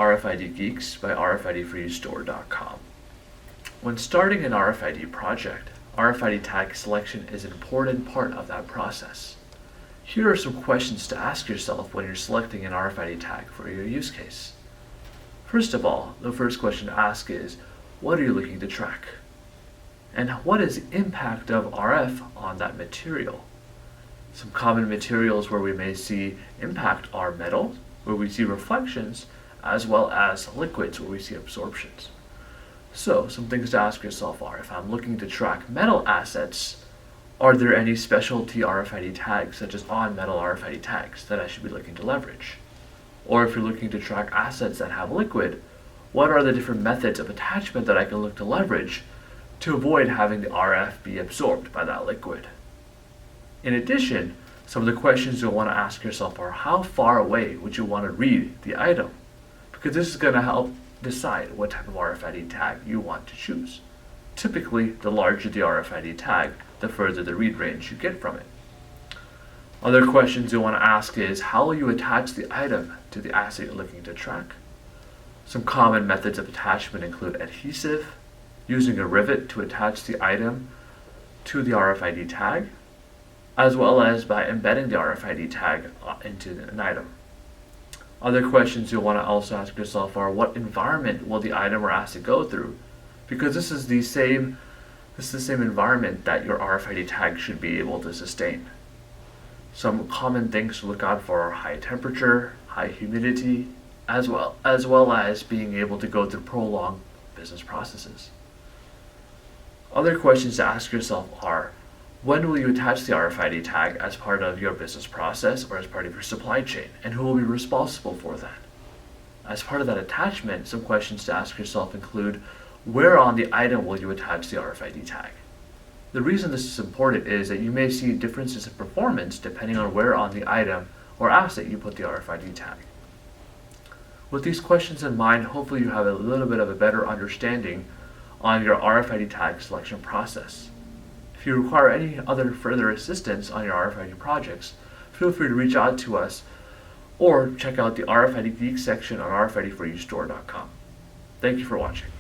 RFID Geeks by RFIDFreeStore.com. When starting an RFID project, RFID Tag Selection is an important part of that process. Here are some questions to ask yourself when you're selecting an RFID tag for your use case. First of all, the first question to ask is, what are you looking to track? And what is the impact of RF on that material? Some common materials where we may see impact are metals, where we see reflections, as well as liquids, where we see absorptions. So, some things to ask yourself are, if I'm looking to track metal assets, are there any specialty RFID tags, such as on-metal RFID tags, that I should be looking to leverage? Or if you're looking to track assets that have liquid, what are the different methods of attachment that I can look to leverage to avoid having the RF be absorbed by that liquid? In addition, some of the questions you'll want to ask yourself are, how far away would you want to read the item? Because this is going to help decide what type of RFID tag you want to choose. Typically, the larger the RFID tag, the further the read range you get from it. Other questions you'll want to ask is, how will you attach the item to the asset you're looking to track? Some common methods of attachment include adhesive, using a rivet to attach the item to the RFID tag, as well as by embedding the RFID tag into an item. Other questions you'll want to also ask yourself are, what environment will the item or asset go through? Because this is the same environment that your RFID tag should be able to sustain. Some common things to look out for are high temperature, high humidity, as well as being able to go through prolonged business processes. Other questions to ask yourself are, when will you attach the RFID tag as part of your business process or as part of your supply chain, and who will be responsible for that? As part of that attachment, some questions to ask yourself include, where on the item will you attach the RFID tag? The reason this is important is that you may see differences in performance depending on where on the item or asset you put the RFID tag. With these questions in mind, hopefully you have a little bit of a better understanding on your RFID tag selection process. If you require any other further assistance on your RFID projects, feel free to reach out to us or check out the RFID Geeks section on RFIDFreeStore.com. Thank you for watching.